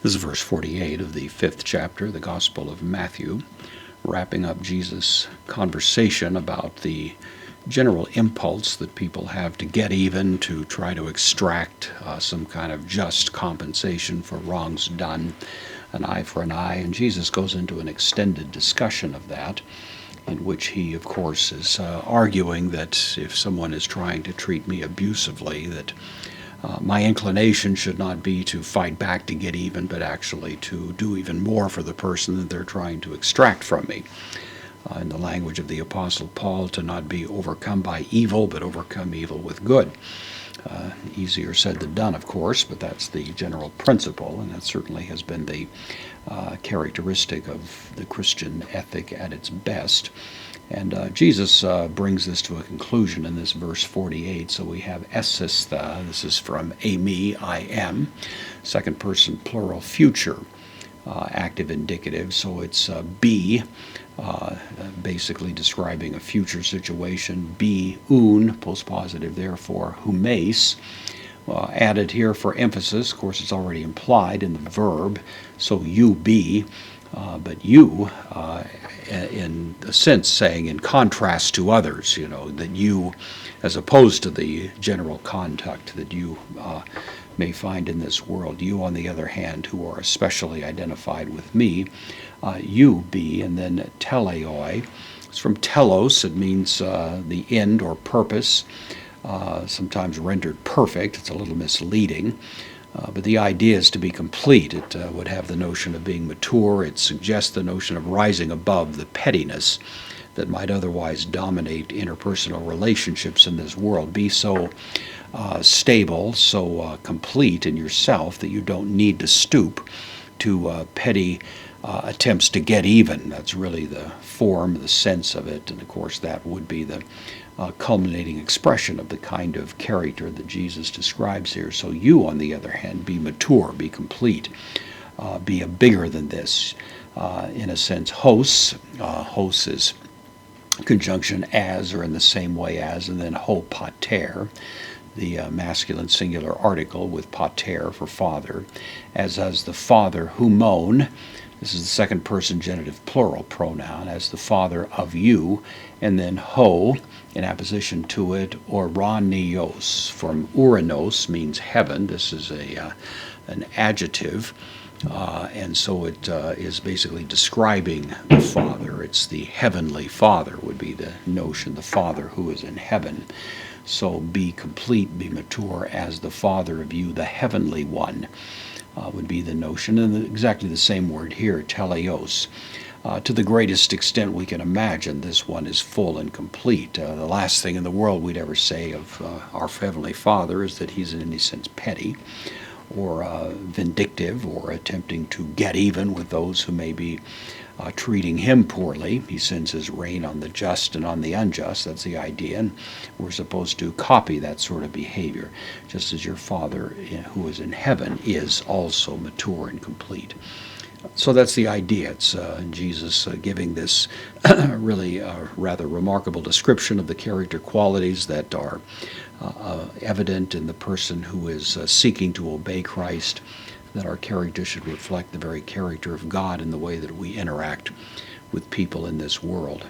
This is verse 48 of the 5th chapter, the Gospel of Matthew, wrapping up Jesus' conversation about the general impulse that people have to get even, to try to extract some kind of just compensation for wrongs done, an eye for an eye. And Jesus goes into an extended discussion of that, in which he, of course, is arguing that if someone is trying to treat me abusively, that my inclination should not be to fight back to get even, but actually to do even more for the person that they're trying to extract from me. In the language of the Apostle Paul, to not be overcome by evil, but overcome evil with good. Easier said than done, of course, but that's the general principle, and that certainly has been the characteristic of the Christian ethic at its best. And Jesus brings this to a conclusion in this verse 48. So we have esistha. This is from eimi, I am, second person plural future, active indicative. So it's be, basically describing a future situation. Be un, postpositive therefore, humes, added here for emphasis. Of course, it's already implied in the verb. So you be. But you, in a sense, saying in contrast to others, that you, as opposed to the general conduct that you may find in this world, you, on the other hand, who are especially identified with me, you be, and then teleoi. It's from telos. It means the end or purpose, sometimes rendered perfect. It's a little misleading. But the idea is to be complete. It would have the notion of being mature. It suggests the notion of rising above the pettiness that might otherwise dominate interpersonal relationships in this world. Be so stable, so complete in yourself that you don't need to stoop to petty attempts to get even. That's really the form, the sense of it. And of course, that would be the culminating expression of the kind of character that Jesus describes here. So you, on the other hand, be mature, be complete, be a bigger than this. In a sense, hos. Hos is conjunction as, or in the same way as, and then ho pater, the masculine singular article with pater for father, as the father humon. This is the second person genitive plural pronoun, as the father of you, and then ho, in apposition to it, oranios, from uranos, means heaven. This is an adjective, and so it is basically describing the Father. It's the heavenly Father would be the notion, the Father who is in heaven. So be complete, be mature as the Father of you, the heavenly one, would be the notion. And exactly the same word here, teleos. To the greatest extent we can imagine, this one is full and complete. The last thing in the world we'd ever say of our Heavenly Father is that he's in any sense petty or vindictive or attempting to get even with those who may be treating him poorly. He sends his rain on the just and on the unjust. That's the idea. And we're supposed to copy that sort of behavior, just as your Father who is in heaven is also mature and complete. So that's the idea. It's Jesus giving this really rather remarkable description of the character qualities that are evident in the person who is seeking to obey Christ, that our character should reflect the very character of God in the way that we interact with people in this world.